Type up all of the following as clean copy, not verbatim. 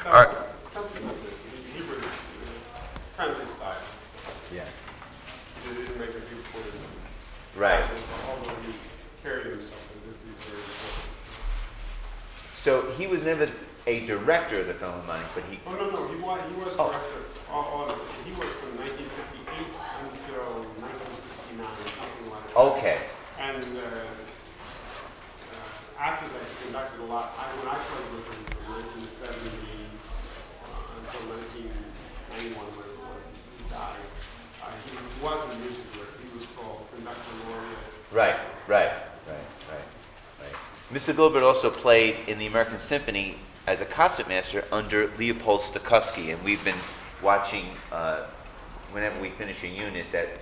All right. Something like that. He was kind of his style. Yeah. He didn't make a big point of it. Right. Although he carried himself as if he was very important. So he was never a director of the Philharmonic, but he. Oh, no, he was director. Honestly, he was from 1958 until 1969, something like that. Okay. And after that, he conducted a lot. When I played with him from 1970 until 1991, when it was he died, he wasn't music director. He was called conductor laureate. Right. Mr. Gilbert also played in the American Symphony as a concertmaster under Leopold Stokowski, and we've been watching whenever we finish a unit that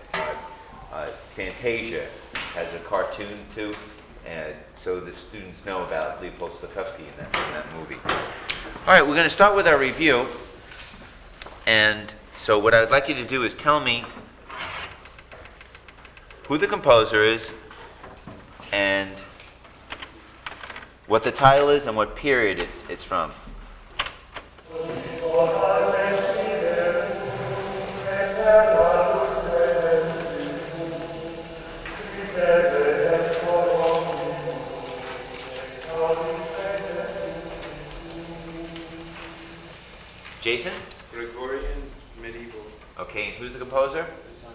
Fantasia has a cartoon too, and so the students know about Leopold Stokowski in that movie. All right, we're going to start with our review, and so what I'd like you to do is tell me who the composer is and what the title is and what period it's from. Jason? Gregorian medieval. Okay, and who's the composer? Zahn.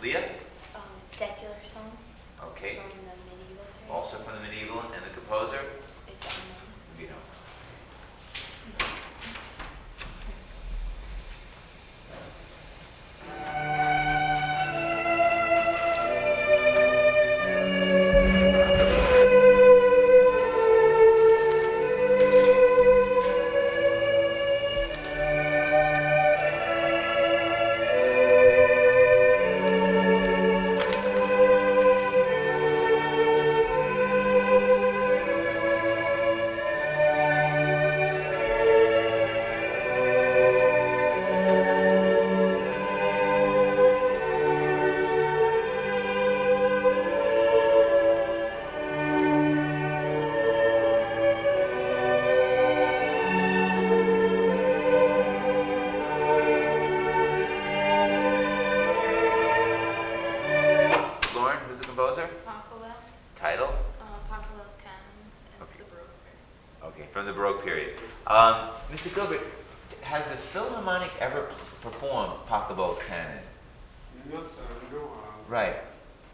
Leah? Secular song. Okay. From the medieval period. Also from the medieval, and the composer? It's unknown. You know. Lauren, who's the composer? Pachelbel. Title? Pachelbel's canon. And it's the Baroque period. Okay, from the Baroque period. Mr. Gilbert, has the Philharmonic ever performed Pachelbel's canon? Not no. Right.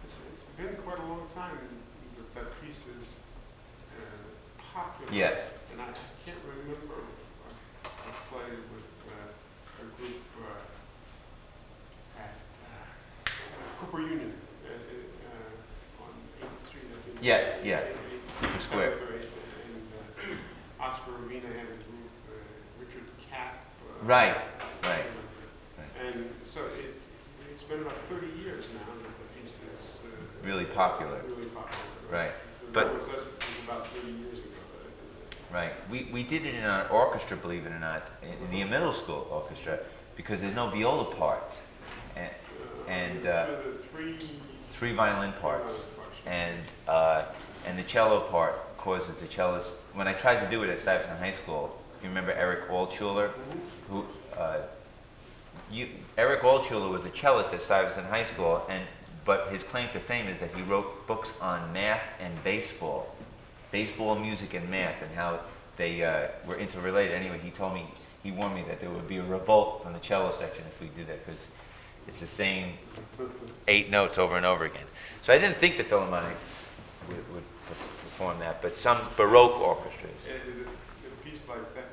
It's been quite a long time that piece is popular. Yes. And I can't remember I played with a group at Cooper Union on 8th Street. I think. Yes, yes. Cooper Square. And Oscar Arena had a group, Richard Kapp. Right. And so it's been about 30 years now that the piece is Really popular. really popular. Right. So But- that was about 30 years ago that I did that. Right. We did it in our orchestra, believe it or not, in the middle school orchestra, because there's no viola part, and It's the three violin parts, and the cello part causes the cellist. When I tried to do it at Stuyvesant High School, you remember Eric Altschuler, who Eric Altschuler was the cellist at Stuyvesant High School, but his claim to fame is that he wrote books on math and baseball, music, and math, and how they were interrelated. Anyway, he warned me that there would be a revolt from the cello section if we do that, because it's the same 8 notes over and over again. So I didn't think the Philharmonic would perform that, but some Baroque orchestras. A piece like that,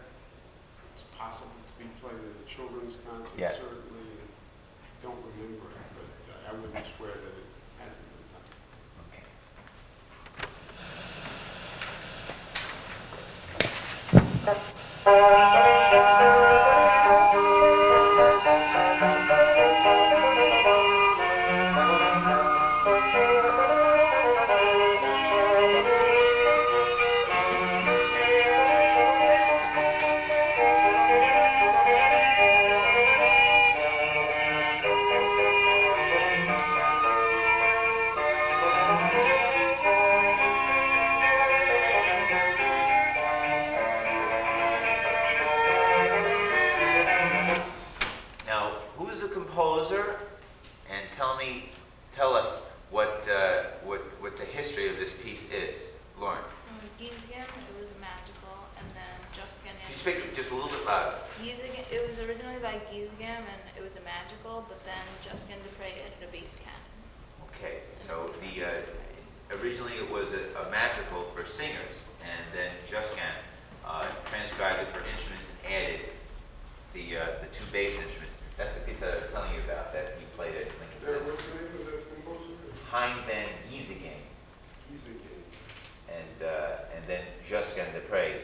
it's possible to be played at a children's concert. Yeah. Certainly, I don't remember it, but I wouldn't swear that it hasn't been done. Okay. tell us what the history of this piece is. Lauren, Gizgim, it was magical, and then Juskin. can you speak just a little bit louder? Gizgim, it was originally by Gizgim, and it was a magical, but then Juskin Dupre added a bass canon. Okay, so originally it was a magical for singers, and then Juscan transcribed it for instruments and added the two bass instruments. That's the piece that I was telling you about that he played at Lincoln Center. What's the name of the composer? Hein van Giesegang. He's a gay. And then Juscan Dupre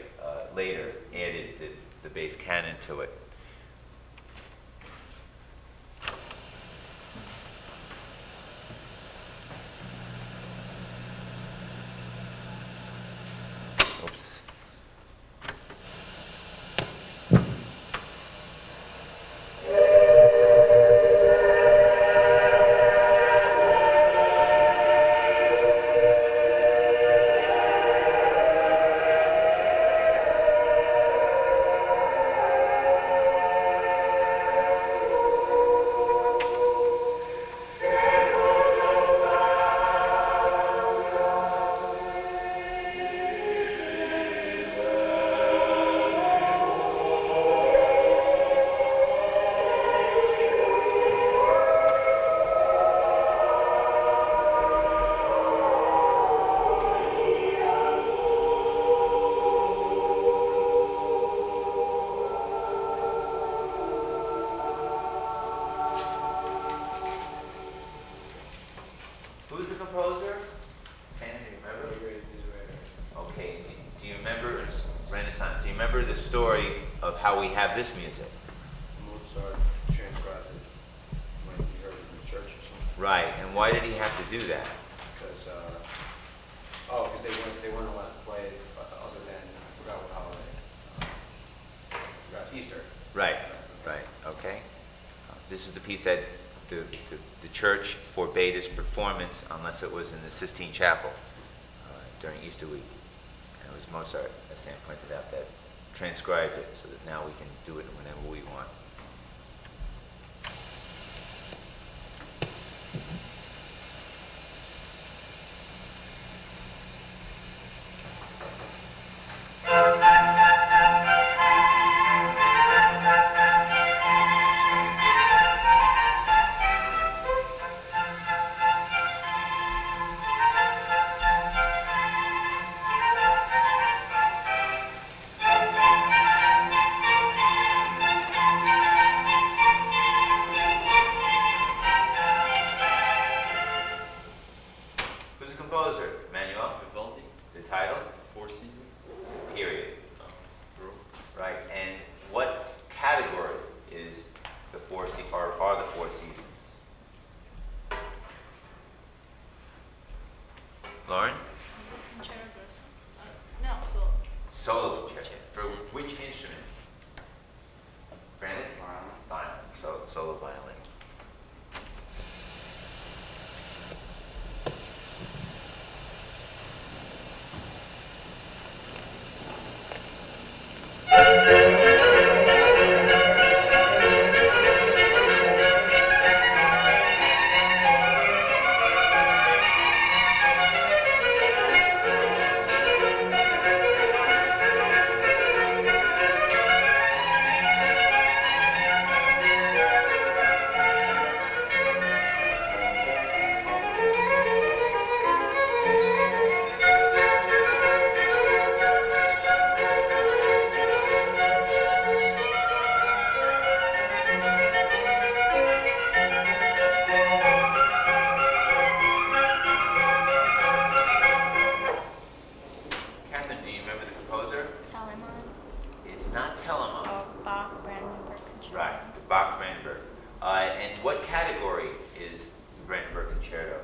later added the bass canon to it. Oops. Who's the composer? Sandy, do you remember? Okay, do you remember Renaissance? Do you remember the story of how we have this music? Mozart transcribed it when he heard it in the church or something. Right, and why did he have to do that? Because they weren't allowed to play it other than, I forgot what holiday. I forgot, Easter. Right, right, okay. This is the piece that the church forbade its performance unless it was in the Sistine Chapel during Easter week. And it was Mozart, as Sam pointed out, that transcribed it so that now we can do it whenever we want. Who's the composer? Manuel? Vivaldi. The title? Four Seasons. Period. Baroque. Right, and what category is the are the Four Seasons? Lauren? Is it Concerto Grosso? No, so Solo concerto. For which instrument? Granted? Violin. So solo violin. Catherine, do you remember the composer? Telemann. It's not Telemann. Oh, Bach, Brandenburg Concerto. Right, the Bach Brandenburg. And what category is the Brandenburg Concerto?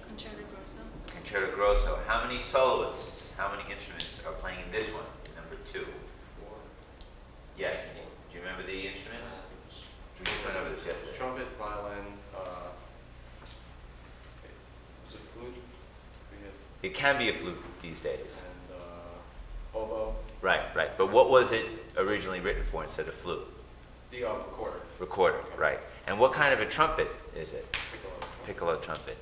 Concerto Grosso. Concerto Grosso. How many soloists, how many instruments are playing in this one, number 2? 4. Yes, do you remember the instruments? We just went over this yesterday. Trumpet, violin, was it flute? We had, It can be a flute these days. and oboe, Right, right. But what was it originally written for instead of flute? the recorder. Recorder, right. And what kind of a trumpet is it? Piccolo trumpet. piccolo trumpet.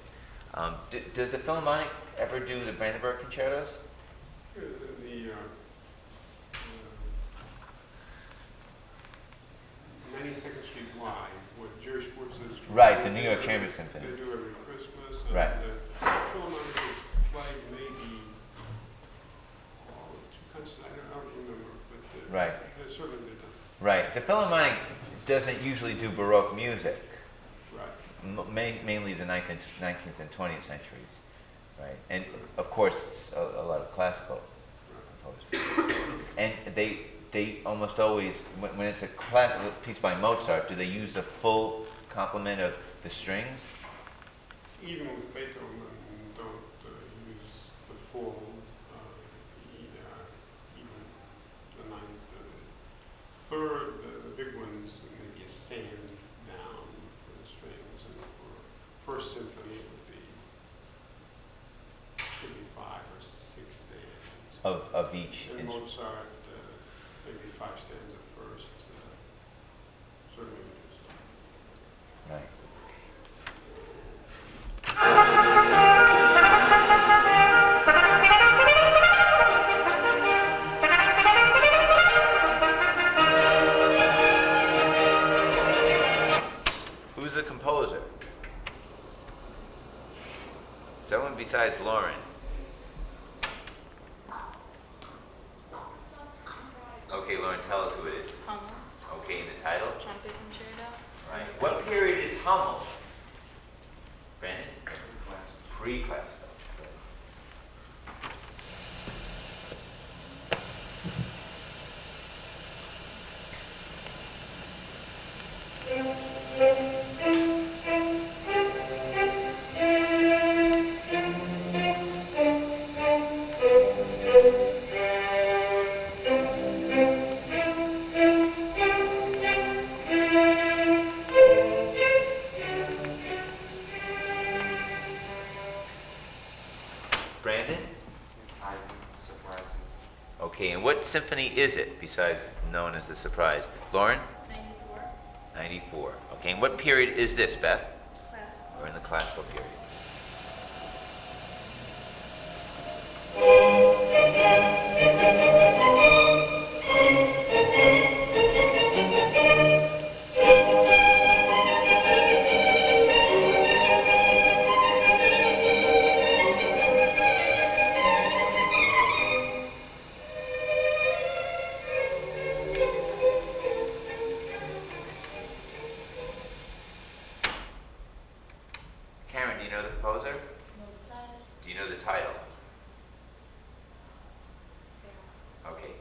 Does the Philharmonic ever do the Brandenburg concertos? The 92nd Street Live, what Jerry Schwartz is. Right, the New York Chamber Symphony. They do every Christmas. And Right. the Philharmonic has played maybe two concerts, I don't remember, but Right. they certainly did that. Right. The Philharmonic doesn't usually do Baroque music, Right. mainly the 19th and 20th centuries, right? And of course, a lot of classical composers. And they almost always, when it's a piece by Mozart, do they use the full complement of the strings? Even with Beethoven, don't use the full, even the ninth, third, the big ones, maybe a stand down for the strings, and for first symphony it would be, could be 5 or 6 stands. Of each And instrument. Mozart, maybe 5 stands at first, certainly reduced. Right. Who's the composer? Someone besides Lauren. Okay, Lauren, tell us who it is. Hummel, Okay, and the title? trumpet concerto. Right. What period is Hummel? Brandon? Pre-classical. Brandon? It's highly surprising. Okay, and what symphony is it besides known as the Surprise? Lauren? 94. 94. Okay, and what period is this, Beth? Classical. We're in the classical period. Karen, do you know the composer? Mozart. Do you know the title? Okay.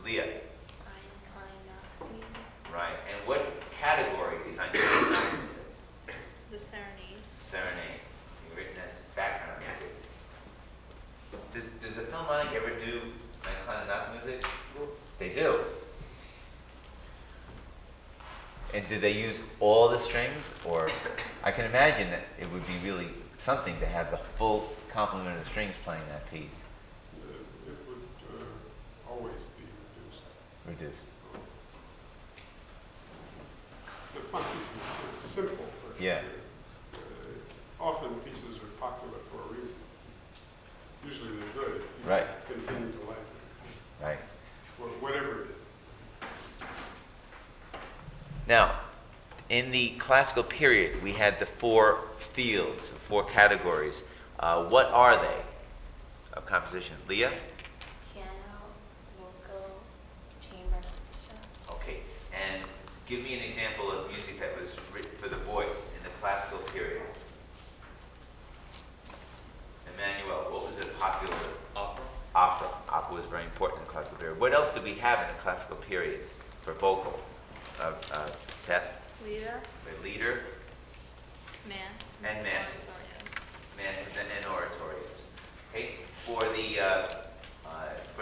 Leah? Music. Right. And what category is on your music? The Serenade. Serenade. You've written as background music. Does the Philharmonic ever do Rachmaninoff music? They do. And do they use all the strings? Or I can imagine that it would be really something to have the full complement of strings playing that piece. It would always be reduced. Reduced. The fun piece is simple, but Yeah. Often pieces are popular for a reason. Usually they're good. You Right. Continue to like it, Right. whatever it is. Now, in the classical period, we had the 4 fields, 4 categories. What are they of composition? Leah? Piano, vocal, chamber orchestra. Okay. And give me an example of music that was written for the voice in the classical period. Emmanuel, what was the popular? Opera? Opera. Opera was very important in the classical period. What else did we have in the classical period for vocal? Beth? Leader, The leader, mass, And some masses. oratorios. masses, and oratorios. Okay. For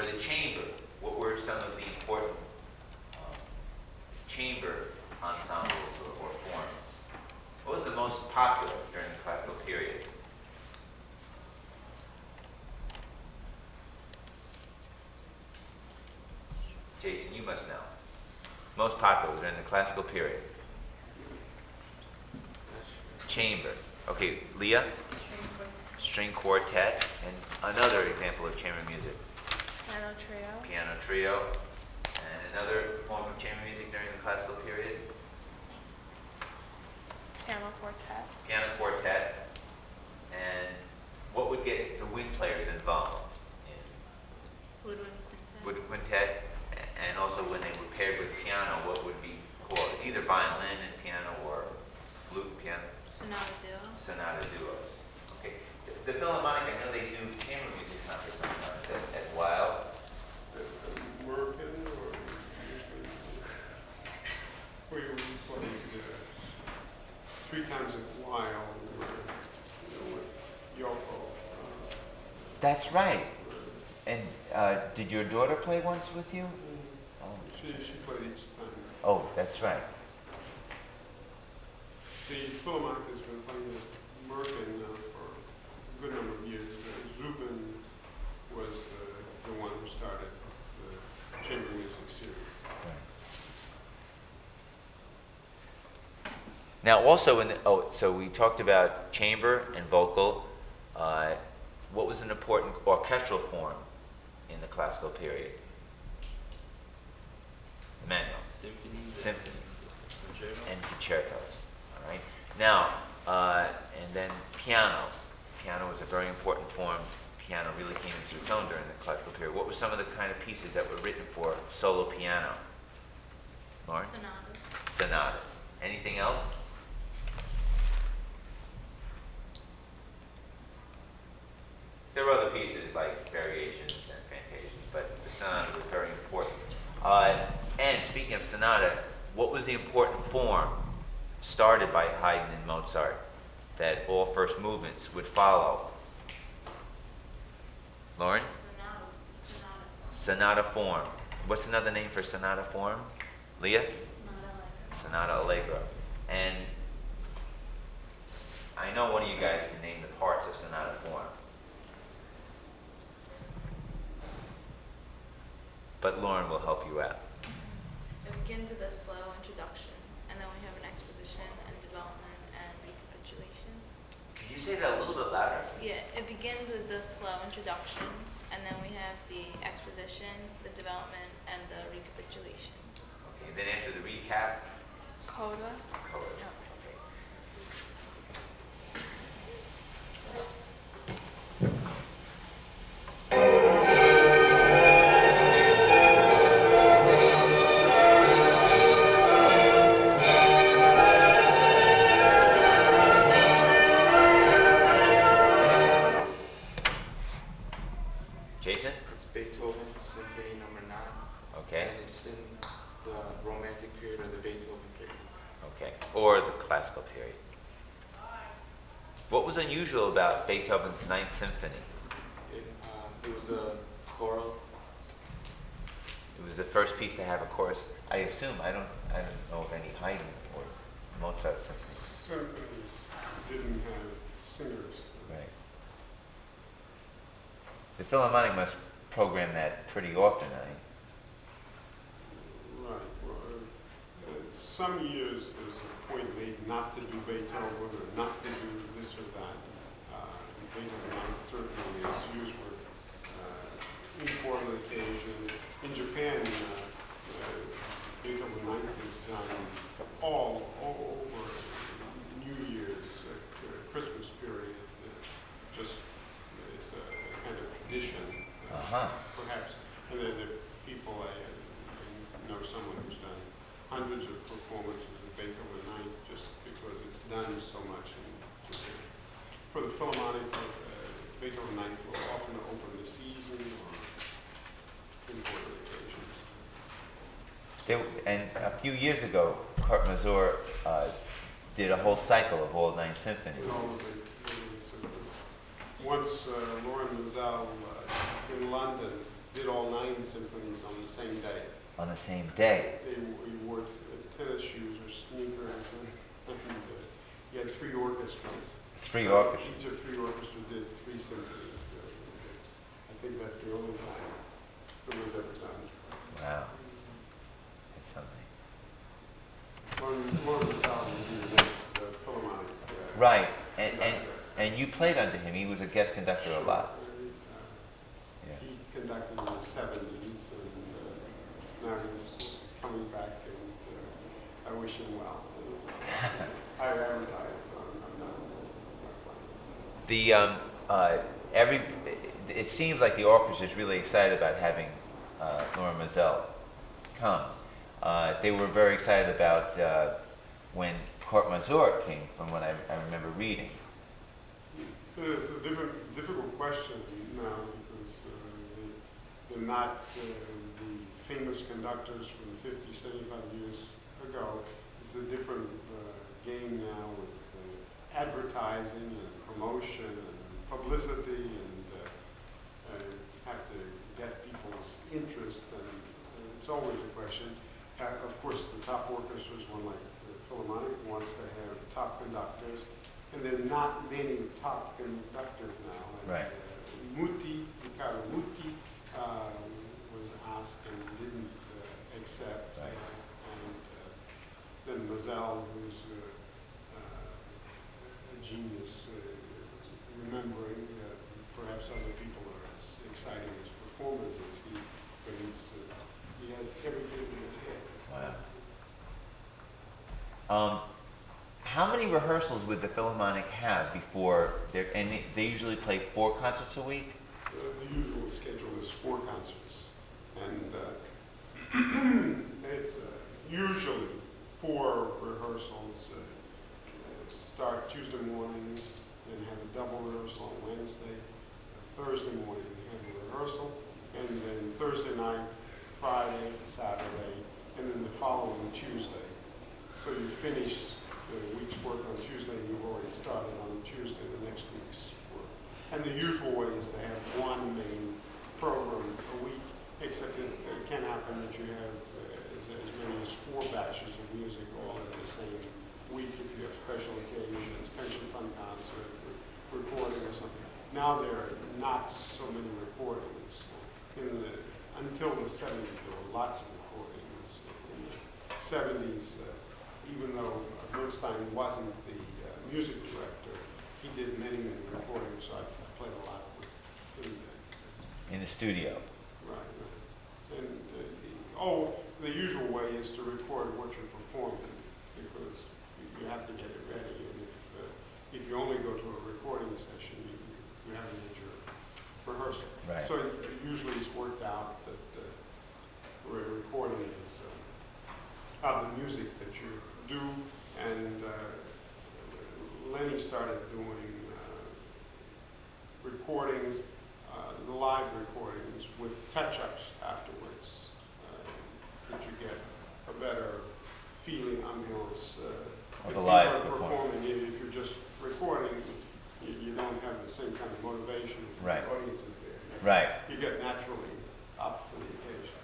the chamber, what were some of the important chamber ensembles or forms? What was the most popular during the classical period? Jason, you must know. Most popular during the classical period. Chamber. Okay, Leah, string quartet, and another example of chamber music. Piano trio. Piano trio, and another form of chamber music during the classical period. Piano quartet. Piano quartet, and what would get the wind players involved in Woodwind quintet. wood quintet, and also when they were paired with piano, what would be called either violin and piano or flute piano? Sonata duo. Sonata duos. Okay. The Philharmonic, I know they do chamber music concerts sometimes at Wild. Merkin, or we played 3 times a while, with Yoko. That's right. And did your daughter play once with you? Oh, She played each time. oh, that's right. The Philharmonic has been playing at Merkin for a good number of years. Zubin was the one who started the chamber music series. Now, also so we talked about chamber and vocal. What was an important orchestral form in the classical period? Emmanuel. Symphonies and concertos. All right. Now, and then piano. Piano was a very important form. Piano really came into its own during the classical period. What were some of the kind of pieces that were written for solo piano? Lauren? Sonatas. Sonatas. Anything else? There were other pieces like variations and fantasias, but the sonata was very important. And speaking of sonata, what was the important form started by Haydn and Mozart that all first movements would follow? Lauren? Sonata. Sonata form. What's another name for sonata form? Leah? Sonata allegro. And I know one of you guys can name the parts of sonata form. But Lauren will help you out. It begins with a slow introduction, and then we have an exposition and development and recapitulation. Could you say that a little bit louder? Yeah, it begins with the slow introduction, and then we have the exposition, the development, and the recapitulation. Okay, then after the recap, Coda. coda. No. Okay. Jason? It's Beethoven Symphony Number 9. Okay. And it's in the Romantic period or the Beethoven period. Okay. Or the classical period. What was unusual about Beethoven's Ninth Symphony? It was a choral. It was the first piece to have a chorus. I assume, I don't know of any Haydn or Mozart symphonies. Symphonies didn't have singers. Right. The Philharmonic must program that pretty often, I think. Right. Well, some years there's a point made not to do Beethoven or not to do this or that. Beethoven certainly is used for important occasions. In Japan, Beethoven 9th is done all over New Year's, Christmas period. Just it's a kind of tradition, perhaps. And then the people, I know someone who's done hundreds of performances of Beethoven 9th just because it's done so much in Japan. For the Philharmonic, Beethoven 9th will often open the season or important occasions. And a few years ago, Kurt Masur did a whole cycle of all 9 symphonies. In all of the symphonies. Once Lauren Mazel in London did all 9 symphonies on the same day. On the same day. He wore tennis shoes or sneakers, and he had 3 orchestras. 3 So orchestras. Each of 3 orchestras did 3 symphonies. I think that's the only time it was ever done. Wow. That's something. Lauren Mazel will be the next Philharmonic. Right. And you played under him. He was a guest conductor a lot. Yeah. He conducted in the 70s, and now he's coming back, and I wish him well. I advertise, so I'm not The it seems like the orchestra is really excited about having Laura Mazel come. They were very excited about when Court Mazur came, from what I remember reading. It's a difficult question now, because they're not the famous conductors from 50, 75 years ago. It's a different game now with advertising and promotion and publicity, and have to get people's interest, and it's always a question. Of course, the top orchestras, one like the Philharmonic, wants to have top conductors, and there are not many top conductors now. And, Right. Riccardo Muti was asked and didn't accept. Right. And then Mazel, who's a genius, remembering perhaps other people are as exciting as performers as he, but he has everything in his head. Wow. How many rehearsals would the Philharmonic have before they're, and they usually play 4 concerts a week? The usual schedule is 4 concerts, and it's usually 4 rehearsals. Start Tuesday morning, and have a double rehearsal on Wednesday. Thursday morning, have a rehearsal, and then Thursday night, Friday, Saturday, and then the following Tuesday. So you finish the week's work on Tuesday, and you've already started on Tuesday the next week's work. And the usual way is to have one main program a week, except it can happen that you have as many as 4 batches of music all in the same week if you have special occasions, pension fund concert, recording or something. Now there are not so many recordings. Until the 70s, there were lots of recordings. In the 70s, even though Bernstein wasn't the music director, he did many, many recordings, so I played a lot with him. In the studio. Right. And the usual way is to record what you're performing, because you have to get it ready. And if you only go to a recording session, you have a major rehearsal. Right. So usually it's worked out that recording is of the music that you do, and Lenny started doing recordings, the live recordings with touch-ups afterwards, that you get a better feeling, ambiance. Of If the people live are performance. performing, if you're just recording, you don't have the same kind of motivation if Right. the audience is there. Right. You get naturally up for the occasion.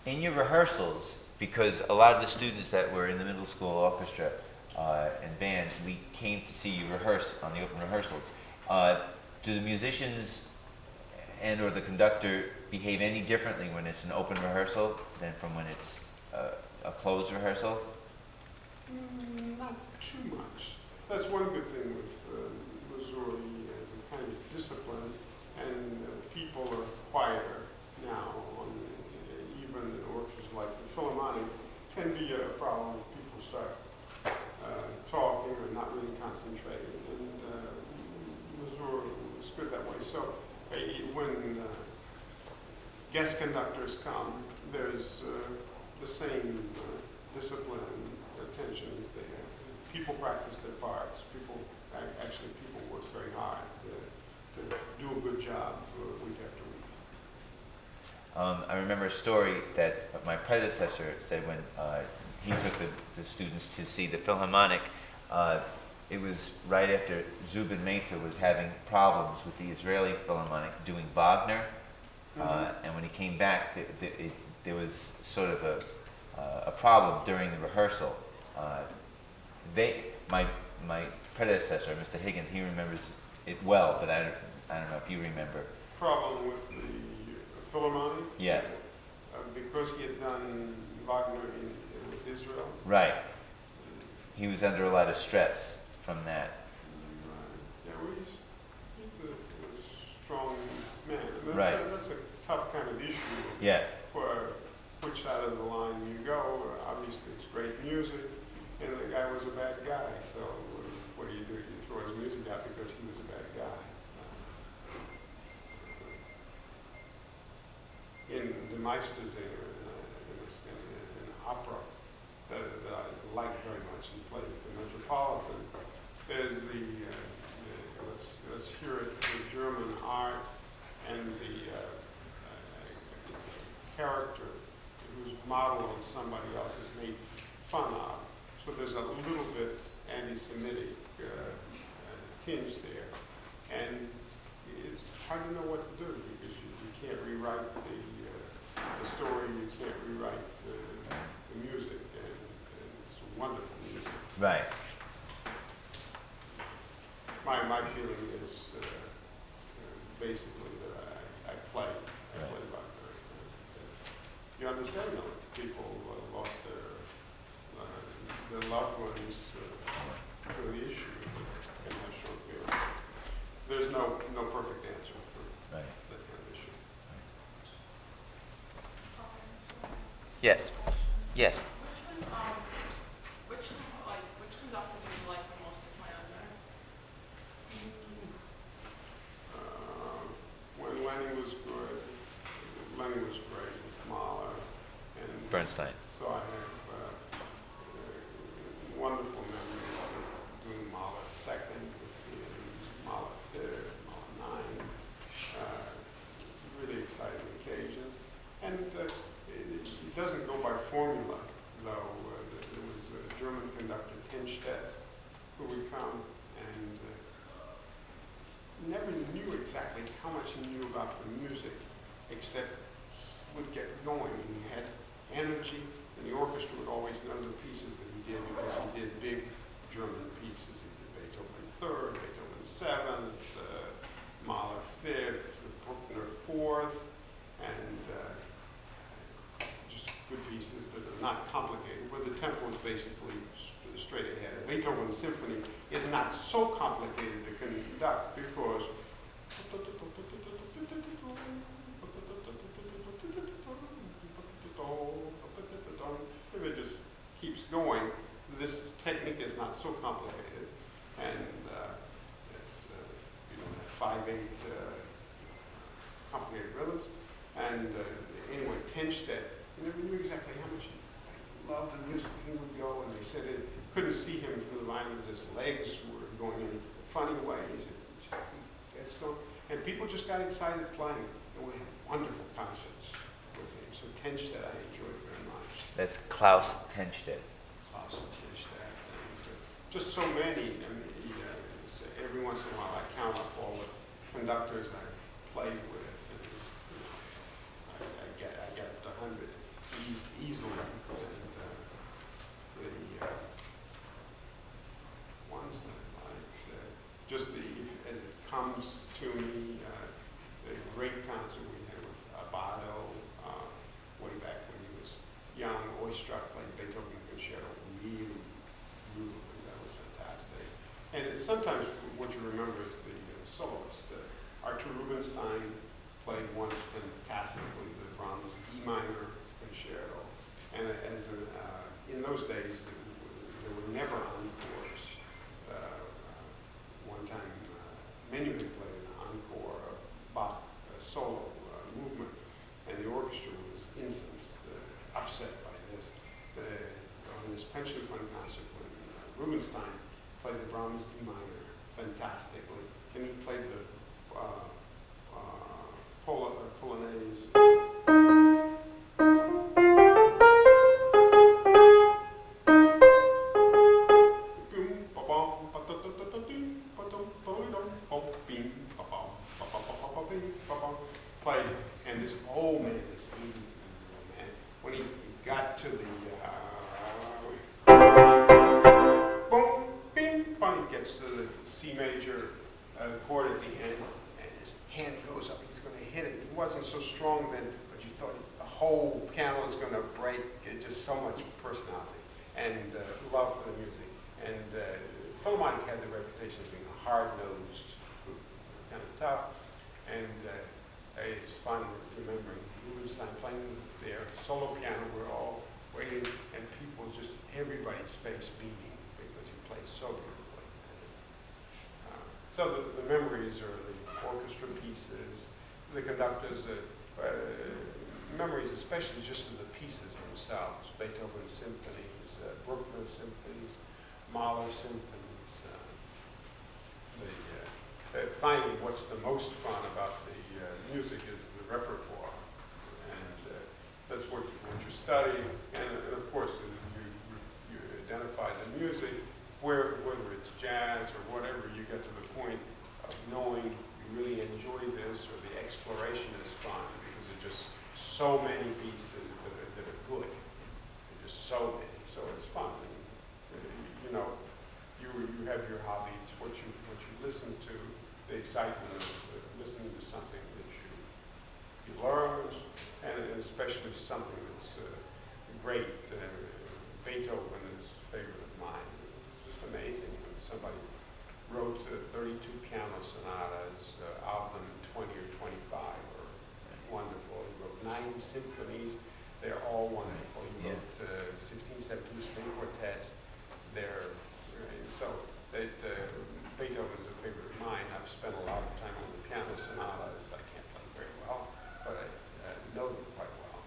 In your rehearsals, because a lot of the students that were in the middle school orchestra and band, we came to see you rehearse on the open rehearsals. Do the musicians and or the conductor behave any differently when it's an open rehearsal than from when it's a closed rehearsal? Not too much. That's one good thing with Missouri as a kind of discipline, and people are quieter now. Even in orchestras like the Philharmonic, can be a problem if people start talking or not really concentrating. And Missouri was good that way. So when guest conductors come, there's the same discipline and attention is there. People practice their parts. People work very hard to do a good job week after week. I remember a story that my predecessor said when he took the students to see the Philharmonic. It was right after Zubin Mehta was having problems with the Israeli Philharmonic doing Wagner, and when he came back, there was sort of a problem during the rehearsal. My predecessor, Mr. Higgins, he remembers it well, but I don't know if you remember. Problem with the Philharmonic? Yes. Because he had done Wagner with Israel? Right. He was under a lot of stress from that. Yeah, well, he's a strong man. And Right. That's a tough kind of issue. Yes. For which side of the line you go. Obviously, it's great music, and the guy was a bad guy. So what do? You throw his music out because he was a bad guy. In the Meistersinger, in opera, that I like very much and played at the Metropolitan, there's let's hear it, the German art and the character whose model of somebody else is made fun of. So there's a little bit anti-Semitic tinge there. And it's hard to know what to do because you can't rewrite the story, you can't rewrite the music, and it's wonderful music. Right. My feeling is basically that I play Wagner. You understand though, people lost their loved ones through the issue and have short feelings. There's no perfect answer for Right. that kind of issue. Yes. Yes. Which conductor did you like the most to play under? When Lenny was good, Lenny was great with Mahler, and Bernstein. so I have wonderful memories of doing Mahler second with Mahler third, Mahler ninth. Really exciting occasion, and it doesn't go by formula though. There was a German conductor Tenstedt who would come and never knew exactly how much he knew about the music, except he would get going. He had energy, and the orchestra would always know the pieces that he did because he did big German pieces. He did Beethoven third, Beethoven seventh, Mahler fifth, Bruckner fourth, and just good pieces that are not complicated, where the tempo is basically straight ahead. A Beethoven symphony is not so complicated to conduct because if it just keeps going, this technique is not so complicated, and you don't have 5/8 complicated rhythms. And anyway, Tenstedt, you never knew exactly how much he loved the music. He would go, and they said it couldn't see him through the violins. His legs were going in funny ways. And people just got excited playing, and we had wonderful concerts with him. So Tenstedt I enjoyed very much. That's Klaus Tenstedt. Klaus Tenstedt, and just so many. I mean, every once in a while I count up all the conductors I played with, and I get up to 100 easily. And the ones that I like, just as it comes to me, the great concert we had with Abbado way back when he was young, Oistrakh played Beethoven Concerto, really beautifully. That was fantastic. And sometimes what you remember is the soloist. Archer Rubinstein played once fantastically the Brahms D minor concerto. And in those days, there were never encores. One time, Menuhin played an encore of Bach solo movement, and the orchestra was incensed, upset by this. On this pension fund concert, when Rubinstein played the Brahms D minor fantastically, and he played the Polonaise. Played, and this old man, this 80-year-old man, when he got to the boom, bing, bong, he gets to the C major chord at the end, and his hand goes up. He's going to hit it. He wasn't so strong then, but you thought the whole piano was going to break. Just so much personality and love for the music. And Philharmonic had the reputation of being a hard-nosed group, kind of tough, and it's fun remembering Rubinstein playing their solo piano. We're all waiting, and people just, everybody's face beaming because he plays so beautifully. So the memories are the orchestra pieces, the conductors, memories especially just of the pieces themselves, Beethoven symphonies, Bruckner symphonies, Mahler symphonies. Finally, what's the most fun about the music is the repertoire, and that's what you study, and of course you identify the music, whether it's jazz or whatever, you get to the point of knowing you really enjoy this, or the exploration is fun, because there are just so many pieces that are good. There are just so many, so it's fun. And, you know, you have your hobbies, what you listen to, the excitement of listening to something that you learn, and especially something that's great. Beethoven is a favorite of mine. It's just amazing when somebody wrote 32 piano sonatas, out of them 20 or 25 are wonderful. He wrote 9 symphonies. They're all wonderful. He wrote 16, 17 string quartets. They're so that Beethoven's a favorite of mine. I've spent a lot of time on the piano sonatas. I can't play very well, but I know them quite well.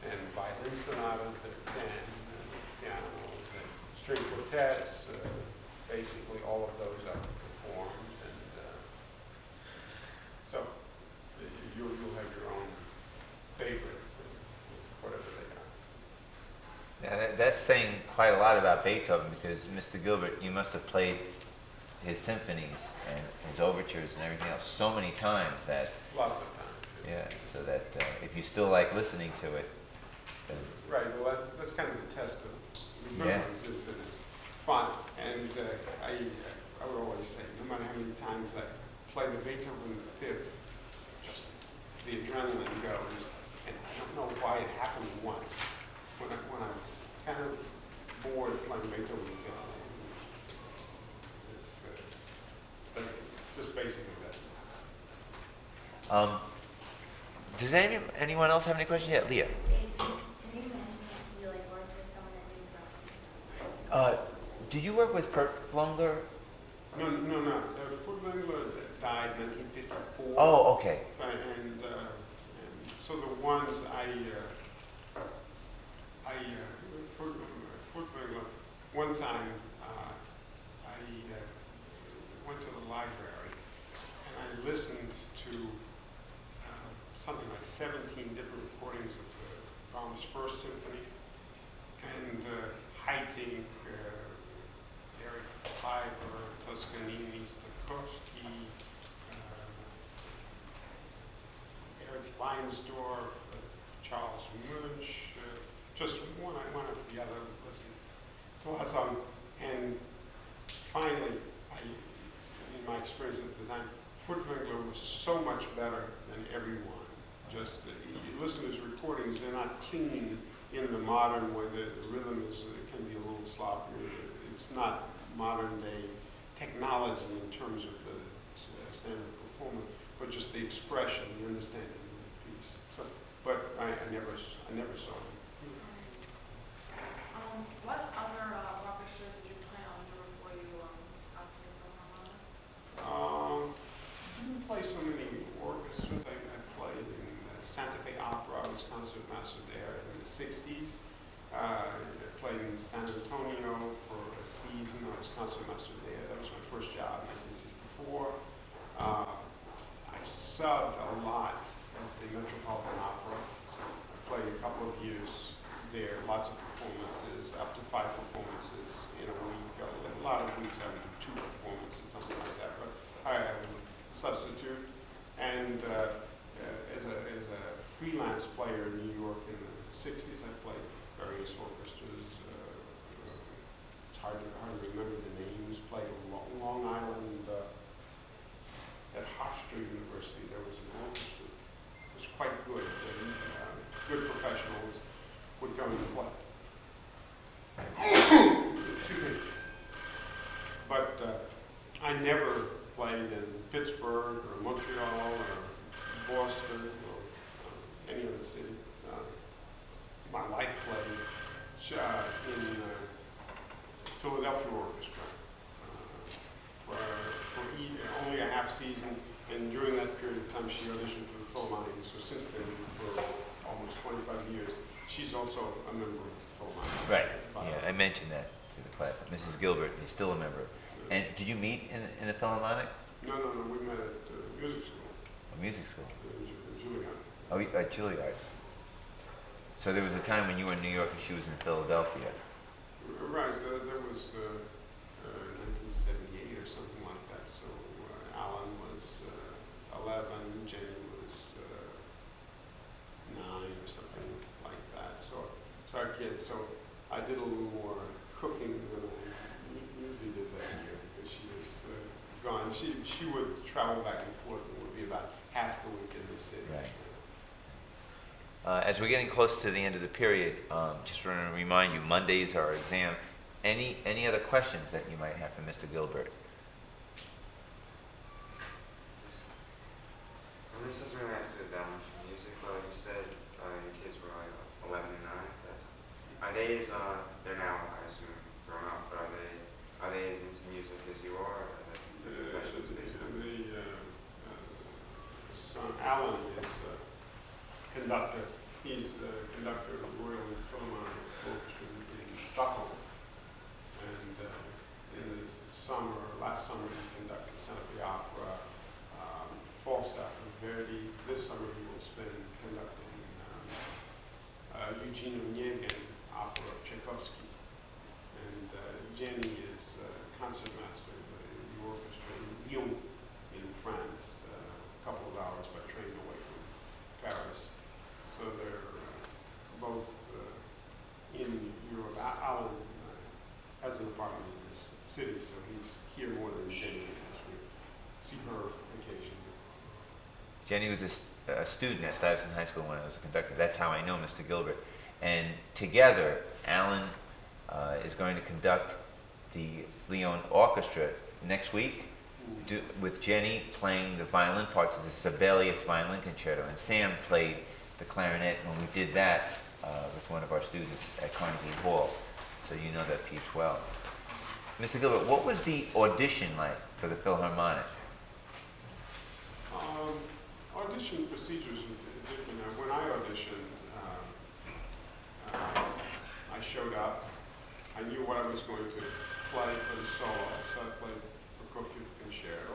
And violin sonatas, there are 10, and pianos, and string quartets. Basically, all of those are performed, and so you'll have your own favorites, whatever they are. Now that's saying quite a lot about Beethoven, because Mr. Gilbert, you must have played his symphonies and his overtures and everything else so many times that, Lots of times. yeah, so that if you still like listening to it, then Right, well, that's kind of the test of remembrance, is that it's fun. And I would always say, no matter how many times I play the Beethoven Fifth, just the adrenaline goes, and I don't know why it happened once. When I'm kind of bored playing Beethoven Fifth, that's just basically that. does anyone else have any questions? Yeah, Leah. Did you mention that you like worked with someone that knew drums? Did you work with Kurt Blungler? No. Furtwängler died in 1954. Oh, okay. And so the ones Furtwängler, one time I went to the library and I listened to something like 17 different recordings of Brahms' First Symphony, and Haydn, Eric Kleiber, Toscanini, Stokowski, Eric Leinsdorf, Charles Munch, just one after the other, listening to lots of them. And finally, in my experience at the time, Furtwängler was so much better than everyone. Just you listen to his recordings; they're not clean in the modern way. The rhythm can be a little sloppier. It's not modern day technology in terms of the standard performance, but just the expression, the understanding of the piece. So, but I never saw him. What other orchestras did you play under before you got to the Philharmonic? I didn't play so many orchestras. I played in the Santa Fe Opera. I was concertmaster there in the 60s. I played in San Antonio for a season. I was concertmaster there. That was my first job in 1964. I subbed a lot at the Metropolitan Opera. I played a couple of years there, lots of performances, up to 5 performances in a week. A lot of weeks I would do 2 performances, something like that. But I would substitute. And as a freelance player in New York in the 60s, I played various orchestras. It's hard to remember the names. Played in Long Island at Hofstra University. There was an orchestra. It was quite good. Good professionals would come and play. Excuse me. But I never played in Pittsburgh or Montreal or Boston or any other city. My wife played in Philadelphia Orchestra for only a half season, and during that period of time she auditioned for the Philharmonic. So since then, for almost 25 years, she's also a member of the Philharmonic. Right. Yeah, I mentioned that to the class. Mrs. Gilbert is still a member. And did you meet in the Philharmonic? No, we met at music school. A music school. In Juilliard. Oh, at Juilliard. So there was a time when you were in New York and she was in Philadelphia. Right, that was 1978 or something like that. So Alan was 11, Jenny was 9 or something like that. So our kids. So I did a little more cooking than I usually did that year because she was gone. She would travel back and forth and would be about half the week in the city. Right. As we're getting close to the end of the period, just want to remind you, Mondays are our exam. Any other questions that you might have for Mr. Gilbert? Well, this doesn't really have to do that much music, but you said your kids were like 11 and 9. Are they as they're now, I assume, grown up, but are they as into music as you are? Or are they professionals based on? Son Alan is conductor. He's the conductor of the Royal Philharmonic Orchestra in Stockholm. And in the last summer, he conducted Sound of the Opera, Falstaff of Verdi. This summer, he will spend conducting Eugene Onegin opera of Tchaikovsky. And Jenny is concertmaster of the orchestra in Lyon in France, a couple of hours by train away from Paris. So they're both in Europe. Alan has an apartment in this city, so he's here more than Jenny is. We see her occasionally. Jenny was a student at Stuyvesant High School when I was a conductor. That's how I know Mr. Gilbert. And together, Alan is going to conduct the Lyon Orchestra next week with Jenny playing the violin parts of the Sibelius Violin Concerto. And Sam played the clarinet when we did that with one of our students at Carnegie Hall. So you know that piece well. Mr. Gilbert, what was the audition like for the Philharmonic? Audition procedures are different. When I auditioned, I showed up. I knew what I was going to play for the solo, so I played Prokofiev Concerto.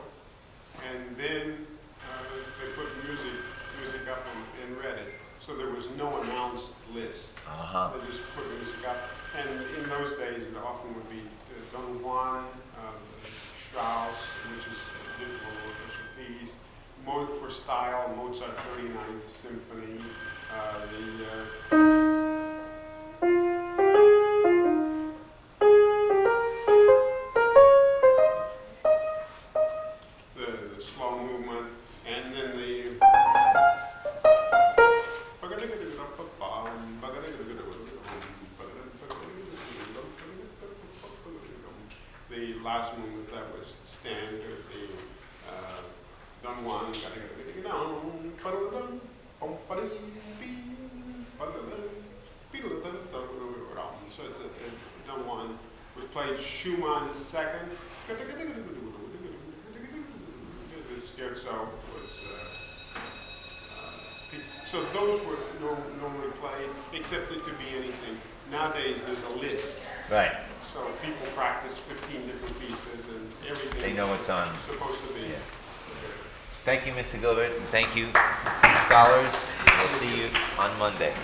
And then they put music up and read it. So there was no announced list. They just put music up. And in those days, it often would be Don Juan, Strauss, which is a beautiful orchestra piece. For style, Mozart 39th Symphony, the slow movement, and then the last movement that was standard, the Don Juan, so it's a Don Juan. We played Schumann's second. The scherzo was. So those were normally played, except it could be anything. Nowadays there's a list. Right. So people practice 15 different pieces and everything. They know what's on. Supposed to be. Yeah. Thank you, Mr. Gilbert, and thank you, scholars. We'll see you on Monday.